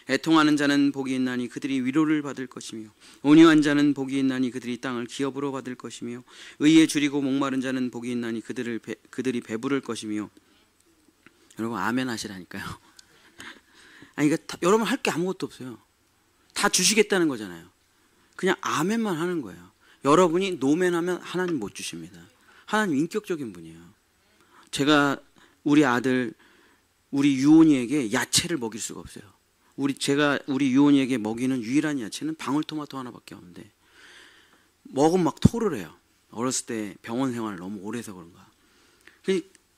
애통하는 자는 복이 있나니 그들이 위로를 받을 것이며 온유한 자는 복이 있나니 그들이 땅을 기업으로 받을 것이며 의에 줄이고 목마른 자는 복이 있나니 그들이 배부를 것이며. 여러분 아멘 하시라니까요. 아니 그러니까 여러분 할 게 아무것도 없어요. 다 주시겠다는 거잖아요. 그냥 아멘만 하는 거예요. 여러분이 노멘하면 하나님 못 주십니다. 하나님 인격적인 분이에요. 제가 우리 아들, 우리 유온이에게 야채를 먹일 수가 없어요. 제가 우리 유온이에게 먹이는 유일한 야채는 방울토마토 하나밖에 없는데 먹으면 막 토를 해요. 어렸을 때 병원 생활을 너무 오래 해서 그런가.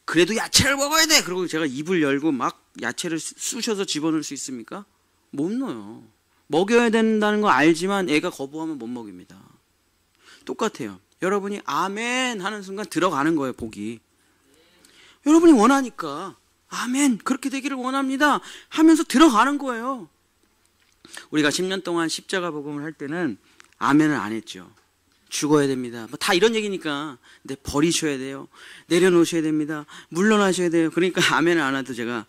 그래도 야채를 먹어야 돼. 그리고 제가 입을 열고 막 야채를 쑤셔서 집어넣을 수 있습니까? 못 넣어요. 먹여야 된다는 거 알지만 애가 거부하면 못 먹입니다. 똑같아요. 여러분이 아멘 하는 순간 들어가는 거예요. 복이. 여러분이 원하니까 아멘 그렇게 되기를 원합니다 하면서 들어가는 거예요. 우리가 10년 동안 십자가 복음을 할 때는 아멘을 안 했죠. 죽어야 됩니다. 뭐 다 이런 얘기니까. 근데 버리셔야 돼요. 내려놓으셔야 됩니다. 물러나셔야 돼요. 그러니까 아멘을 안 해도 제가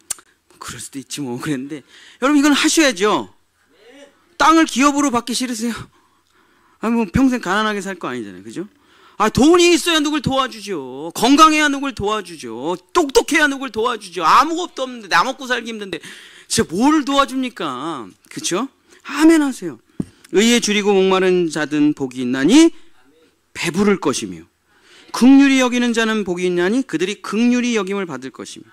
그럴 수도 있지 뭐 그랬는데 여러분 이건 하셔야죠. 땅을 기업으로 받기 싫으세요? 뭐 평생 가난하게 살 거 아니잖아요. 그죠? 돈이 있어야 누굴 도와주죠. 건강해야 누굴 도와주죠. 똑똑해야 누굴 도와주죠. 아무것도 없는데 나 먹고 살기 힘든데 진짜 뭘 도와줍니까? 그렇죠? 아멘 하세요. 의에 줄이고 목마른 자든 복이 있나니 배부를 것이며 긍휼히 여기는 자는 복이 있나니 그들이 긍휼히 여김을 받을 것이며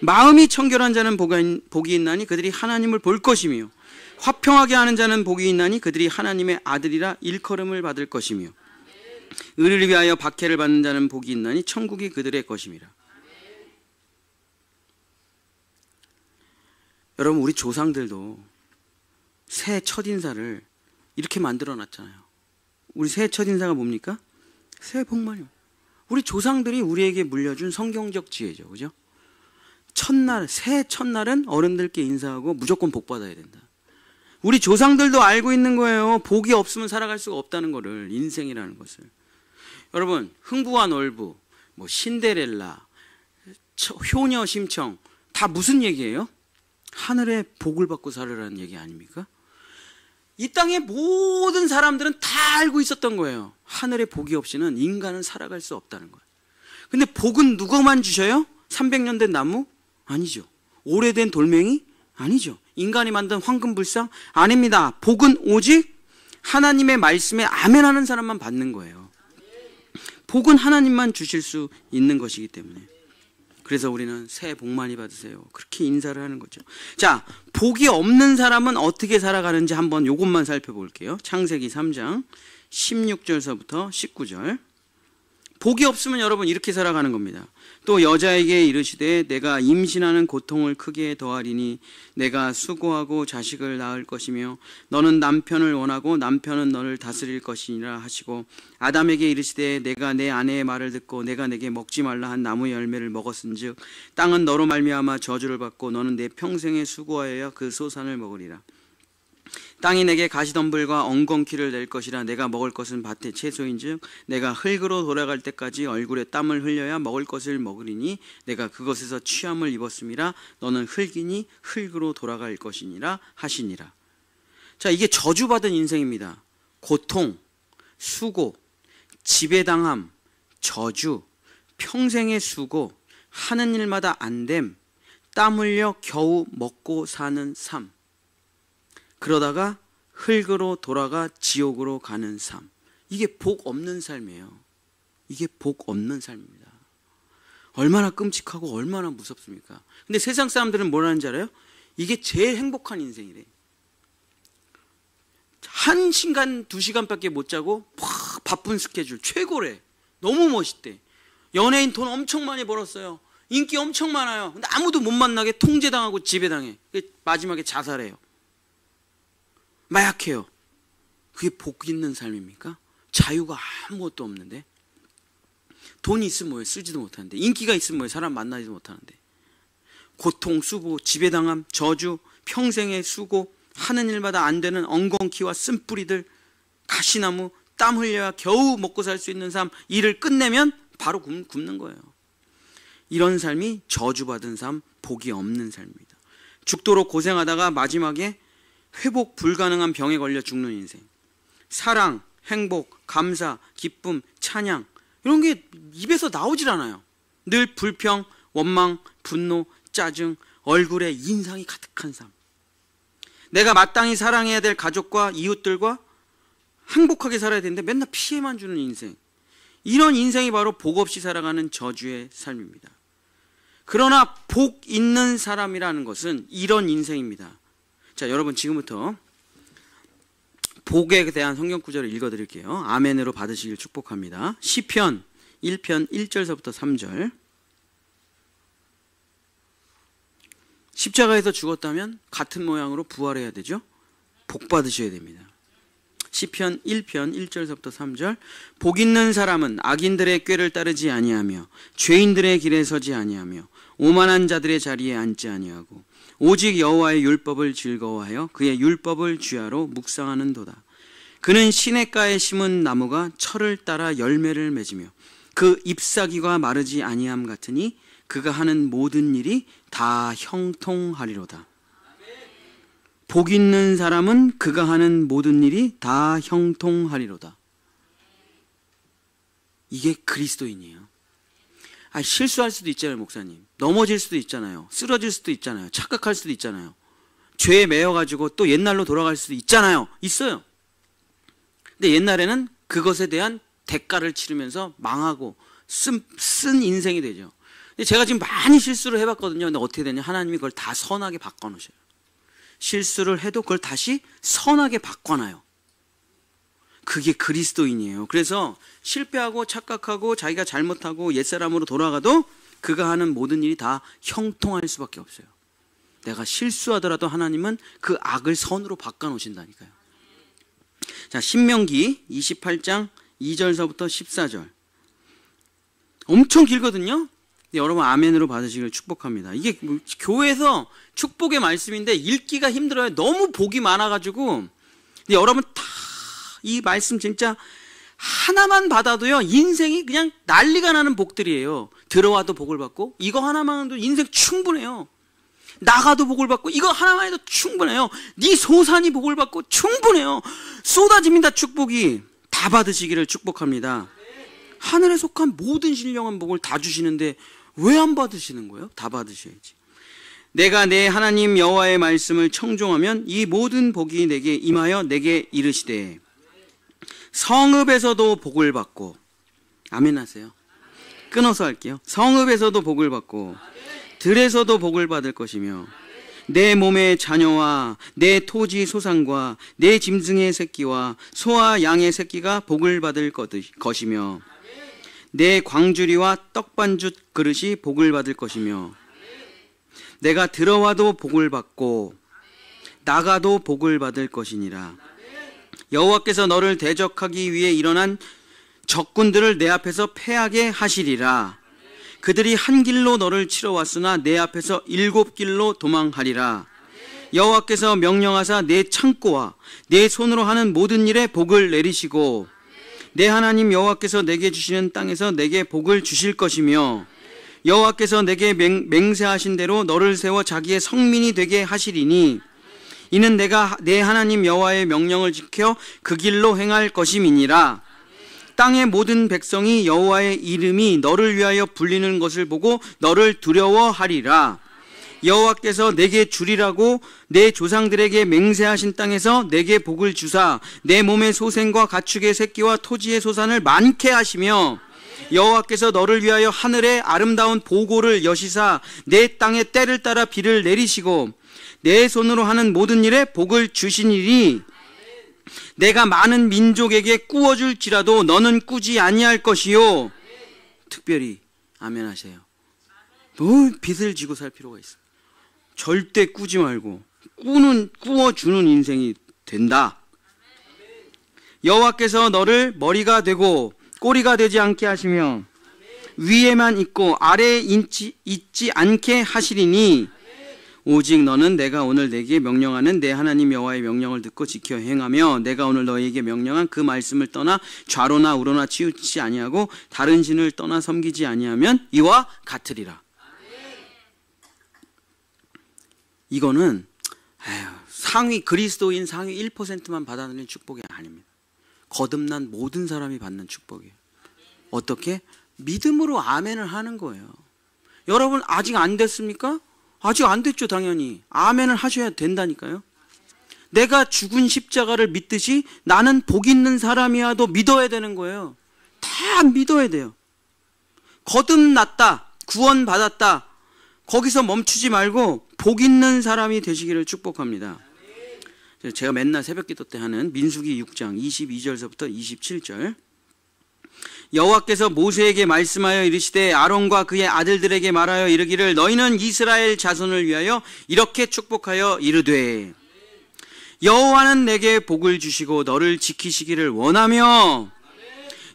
마음이 청결한 자는 복이 있나니 그들이 하나님을 볼 것이며 화평하게 하는 자는 복이 있나니 그들이 하나님의 아들이라 일컬음을 받을 것이며 의를 위하여 박해를 받는 자는 복이 있나니 천국이 그들의 것임이라. 여러분 우리 조상들도 새 첫인사를 이렇게 만들어 놨잖아요. 우리 새 첫인사가 뭡니까? 새해 복 많이. 우리 조상들이 우리에게 물려준 성경적 지혜죠. 그죠? 새해 첫날은 어른들께 인사하고 무조건 복 받아야 된다. 우리 조상들도 알고 있는 거예요. 복이 없으면 살아갈 수가 없다는 거를. 인생이라는 것을. 여러분 흥부와 놀부, 뭐 신데렐라, 효녀 심청 다 무슨 얘기예요? 하늘의 복을 받고 살으라는 얘기 아닙니까? 이 땅의 모든 사람들은 다 알고 있었던 거예요. 하늘의 복이 없이는 인간은 살아갈 수 없다는 거예요. 근데 복은 누구만 주셔요? 300년 된 나무? 아니죠. 오래된 돌멩이? 아니죠. 인간이 만든 황금불상? 아닙니다. 복은 오직 하나님의 말씀에 아멘하는 사람만 받는 거예요. 복은 하나님만 주실 수 있는 것이기 때문에. 그래서 우리는 새해 복 많이 받으세요. 그렇게 인사를 하는 거죠. 자, 복이 없는 사람은 어떻게 살아가는지 한번 이것만 살펴볼게요. 창세기 3장 16절서부터 19절. 복이 없으면 여러분 이렇게 살아가는 겁니다. 또 여자에게 이르시되 내가 임신하는 고통을 크게 더하리니 내가 수고하고 자식을 낳을 것이며 너는 남편을 원하고 남편은 너를 다스릴 것이니라 하시고 아담에게 이르시되 내가 내 아내의 말을 듣고 내가 내게 먹지 말라 한 나무의 열매를 먹었은즉 땅은 너로 말미암아 저주를 받고 너는 내 평생에 수고하여야 그 소산을 먹으리라. 땅이 내게 가시덤불과 엉겅퀴를 낼 것이라. 내가 먹을 것은 밭의 채소인즉 내가 흙으로 돌아갈 때까지 얼굴에 땀을 흘려야 먹을 것을 먹으리니 내가 그것에서 취함을 입었음이라. 너는 흙이니 흙으로 돌아갈 것이니라 하시니라. 자, 이게 저주받은 인생입니다. 고통, 수고, 지배당함, 저주, 평생의 수고, 하는 일마다 안됨, 땀 흘려 겨우 먹고 사는 삶. 그러다가 흙으로 돌아가 지옥으로 가는 삶. 이게 복 없는 삶이에요. 이게 복 없는 삶입니다. 얼마나 끔찍하고 얼마나 무섭습니까? 근데 세상 사람들은 뭐라는지 알아요? 이게 제일 행복한 인생이래. 1시간, 2시간밖에 못 자고 바쁜 스케줄 최고래. 너무 멋있대. 연예인 돈 엄청 많이 벌었어요. 인기 엄청 많아요. 근데 아무도 못 만나게 통제당하고 지배당해. 마지막에 자살해요. 마약해요. 그게 복 있는 삶입니까? 자유가 아무것도 없는데. 돈이 있으면 뭐해? 쓰지도 못하는데. 인기가 있으면 뭐해? 사람 만나지도 못하는데. 고통, 수고, 지배당함, 저주, 평생의 수고, 하는 일마다 안 되는 엉겅퀴와 쓴뿌리들, 가시나무, 땀 흘려야 겨우 먹고 살 수 있는 삶, 일을 끝내면 바로 굶는 거예요. 이런 삶이 저주받은 삶, 복이 없는 삶입니다. 죽도록 고생하다가 마지막에 회복 불가능한 병에 걸려 죽는 인생. 사랑, 행복, 감사, 기쁨, 찬양, 이런 게 입에서 나오질 않아요. 늘 불평, 원망, 분노, 짜증, 얼굴에 인상이 가득한 삶. 내가 마땅히 사랑해야 될 가족과 이웃들과 행복하게 살아야 되는데 맨날 피해만 주는 인생. 이런 인생이 바로 복 없이 살아가는 저주의 삶입니다. 그러나 복 있는 사람이라는 것은 이런 인생입니다. 자, 여러분 지금부터 복에 대한 성경 구절을 읽어드릴게요. 아멘으로 받으시길 축복합니다. 시편 1편 1절서부터 3절. 십자가에서 죽었다면 같은 모양으로 부활해야 되죠. 복 받으셔야 됩니다. 시편 1편 1절서부터 3절. 복 있는 사람은 악인들의 꾀를 따르지 아니하며 죄인들의 길에 서지 아니하며 오만한 자들의 자리에 앉지 아니하고 오직 여호와의 율법을 즐거워하여 그의 율법을 주야로 묵상하는도다. 그는 시냇가에 심은 나무가 철을 따라 열매를 맺으며 그 잎사귀가 마르지 아니함 같으니 그가 하는 모든 일이 다 형통하리로다. 복 있는 사람은 그가 하는 모든 일이 다 형통하리로다. 이게 그리스도인이에요. 실수할 수도 있잖아요, 목사님. 넘어질 수도 있잖아요. 쓰러질 수도 있잖아요. 착각할 수도 있잖아요. 죄에 매여가지고 또 옛날로 돌아갈 수도 있잖아요. 있어요. 근데 옛날에는 그것에 대한 대가를 치르면서 망하고 쓴 인생이 되죠. 근데 제가 지금 많이 실수를 해봤거든요. 근데 어떻게 되냐? 하나님이 그걸 다 선하게 바꿔놓으셔요. 실수를 해도 그걸 다시 선하게 바꿔놔요. 그게 그리스도인이에요. 그래서 실패하고 착각하고 자기가 잘못하고 옛사람으로 돌아가도 그가 하는 모든 일이 다 형통할 수밖에 없어요. 내가 실수하더라도 하나님은 그 악을 선으로 바꿔놓으신다니까요. 자, 신명기 28장 2절서부터 14절. 엄청 길거든요. 여러분 아멘으로 받으시길 축복합니다. 이게 교회에서 축복의 말씀인데 읽기가 힘들어요. 너무 복이 많아가지고. 근데 여러분 다 이 말씀 진짜 하나만 받아도요 인생이 그냥 난리가 나는 복들이에요. 들어와도 복을 받고 이거 하나만 해도 인생 충분해요. 나가도 복을 받고 이거 하나만 해도 충분해요. 네 소산이 복을 받고 충분해요. 쏟아집니다. 축복이. 다 받으시기를 축복합니다. 하늘에 속한 모든 신령한 복을 다 주시는데 왜 안 받으시는 거예요? 다 받으셔야지. 내가 내 하나님 여호와의 말씀을 청종하면 이 모든 복이 내게 임하여 내게 이르시되 성읍에서도 복을 받고. 아멘 하세요. 끊어서 할게요. 성읍에서도 복을 받고 들에서도 복을 받을 것이며 내 몸의 자녀와 내 토지 소산과 내 짐승의 새끼와 소와 양의 새끼가 복을 받을 것이며 내 광주리와 떡반죽 그릇이 복을 받을 것이며 내가 들어와도 복을 받고 나가도 복을 받을 것이니라. 여호와께서 너를 대적하기 위해 일어난 적군들을 내 앞에서 패하게 하시리라. 그들이 한 길로 너를 치러 왔으나 내 앞에서 7 길로 도망하리라. 여호와께서 명령하사 내 창고와 내 손으로 하는 모든 일에 복을 내리시고 내 하나님 여호와께서 내게 주시는 땅에서 내게 복을 주실 것이며 여호와께서 내게 맹세하신 대로 너를 세워 자기의 성민이 되게 하시리니 이는 내가 내 하나님 여호와의 명령을 지켜 그 길로 행할 것임이니라. 땅의 모든 백성이 여호와의 이름이 너를 위하여 불리는 것을 보고 너를 두려워하리라. 여호와께서 내게 주리라고 내 조상들에게 맹세하신 땅에서 내게 복을 주사 내 몸의 소생과 가축의 새끼와 토지의 소산을 많게 하시며 여호와께서 너를 위하여 하늘의 아름다운 보고를 여시사 내 땅에 때를 따라 비를 내리시고 내 손으로 하는 모든 일에 복을 주시니리. 내가 많은 민족에게 꾸어줄지라도 너는 꾸지 아니할 것이요. 특별히 아멘 하세요. 뭐 빚을 지고 살 필요가 있어. 절대 꾸지 말고 꾸어주는 인생이 된다. 여호와께서 너를 머리가 되고 꼬리가 되지 않게 하시며 위에만 있고 아래에 있지 않게 하시리니 오직 너는 내가 오늘 내게 명령하는 내 하나님 여호와의 명령을 듣고 지켜 행하며 내가 오늘 너에게 명령한 그 말씀을 떠나 좌로나 우로나 치우치지 아니하고 다른 신을 떠나 섬기지 아니하면 이와 같으리라. 이거는 그리스도인 상위 1%만 받아들이는 축복이 아닙니다. 거듭난 모든 사람이 받는 축복이에요. 어떻게? 믿음으로 아멘을 하는 거예요. 여러분 아직 안 됐습니까? 아직 안 됐죠. 당연히 아멘을 하셔야 된다니까요. 내가 죽은 십자가를 믿듯이 나는 복 있는 사람이야도 믿어야 되는 거예요. 다 믿어야 돼요. 거듭났다, 구원받았다, 거기서 멈추지 말고 복 있는 사람이 되시기를 축복합니다. 제가 맨날 새벽기도 때 하는 민수기 6장 22절서부터 27절. 여호와께서 모세에게 말씀하여 이르시되 아론과 그의 아들들에게 말하여 이르기를 너희는 이스라엘 자손을 위하여 이렇게 축복하여 이르되 여호와는 내게 복을 주시고 너를 지키시기를 원하며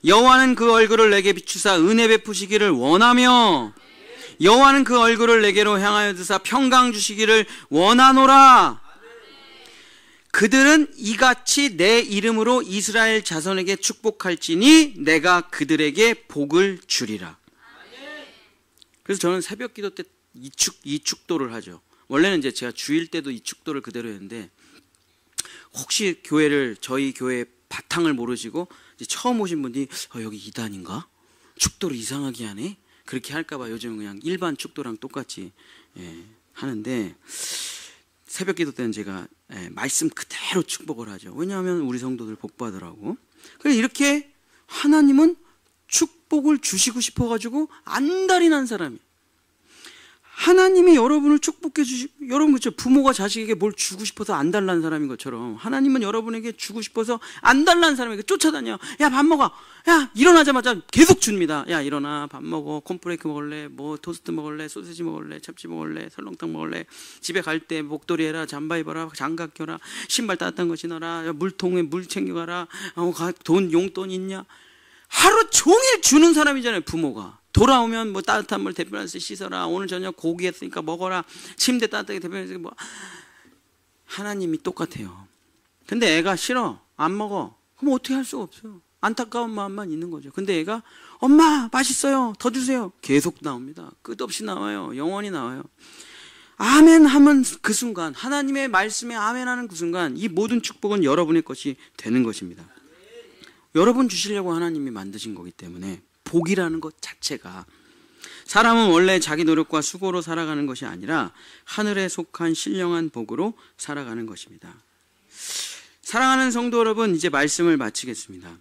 여호와는 그 얼굴을 내게 비추사 은혜 베푸시기를 원하며 여호와는 그 얼굴을 내게로 향하여 드사 평강 주시기를 원하노라. 그들은 이같이 내 이름으로 이스라엘 자손에게 축복할지니 내가 그들에게 복을 주리라. 그래서 저는 새벽 기도 때 이 축도를 하죠. 원래는 이제 제가 주일 때도 이 축도를 그대로 했는데 혹시 저희 교회 바탕을 모르시고 이제 처음 오신 분이 여기 이단인가? 축도를 이상하게 하네? 그렇게 할까봐 요즘은 그냥 일반 축도랑 똑같이 하는데 새벽 기도 때는 제가 말씀 그대로 축복을 하죠. 왜냐하면 우리 성도들 복 받으라고. 그래서 이렇게 하나님은 축복을 주시고 싶어가지고 안달이 난 사람이. 하나님이 여러분을 축복해 주시고, 여러분 그렇죠? 부모가 자식에게 뭘 주고 싶어서 안달난 사람인 것처럼 하나님은 여러분에게 주고 싶어서 안달난 사람에게 쫓아다녀. 야, 밥 먹어. 야, 일어나자마자 계속 줍니다. 야, 일어나. 밥 먹어. 콘프레이크 먹을래? 뭐 토스트 먹을래? 소세지 먹을래? 참치 먹을래? 설렁탕 먹을래? 집에 갈 때 목도리 해라. 잠바 입어라. 장갑 껴라. 신발 따뜻한 거 신어라. 야, 물통에 물 챙겨가라. 용돈 있냐? 하루 종일 주는 사람이잖아요, 부모가. 돌아오면 뭐 따뜻한 물 대표한테 씻어라. 오늘 저녁 고기 했으니까 먹어라. 침대 따뜻하게 대표한테 뭐. 하나님이 똑같아요. 근데 애가 싫어. 안 먹어. 그럼 어떻게 할 수가 없어요. 안타까운 마음만 있는 거죠. 근데 애가 엄마 맛있어요. 더 주세요. 계속 나옵니다. 끝없이 나와요. 영원히 나와요. 아멘 하면 그 순간, 하나님의 말씀에 아멘 하는 그 순간 이 모든 축복은 여러분의 것이 되는 것입니다. 여러분 주시려고 하나님이 만드신 거기 때문에 복이라는 것 자체가, 사람은 원래 자기 노력과 수고로 살아가는 것이 아니라 하늘에 속한 신령한 복으로 살아가는 것입니다. 사랑하는 성도 여러분, 이제 말씀을 마치겠습니다.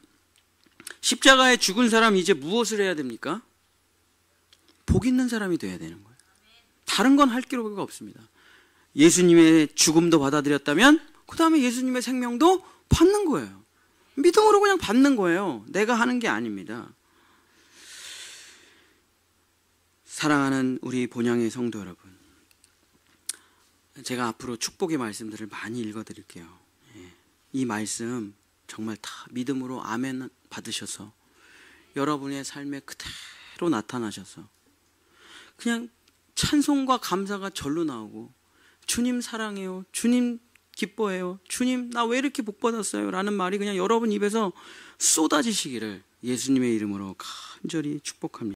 십자가에 죽은 사람 이제 무엇을 해야 됩니까? 복 있는 사람이 돼야 되는 거예요. 다른 건 할 필요가 없습니다. 예수님의 죽음도 받아들였다면 그 다음에 예수님의 생명도 받는 거예요. 믿음으로 그냥 받는 거예요. 내가 하는 게 아닙니다. 사랑하는 우리 본향의 성도 여러분, 제가 앞으로 축복의 말씀들을 많이 읽어드릴게요. 이 말씀 정말 다 믿음으로 아멘 받으셔서 여러분의 삶에 그대로 나타나셔서 그냥 찬송과 감사가 절로 나오고 주님 사랑해요, 주님 기뻐해요, 주님 나 왜 이렇게 복 받았어요 라는 말이 그냥 여러분 입에서 쏟아지시기를 예수님의 이름으로 간절히 축복합니다.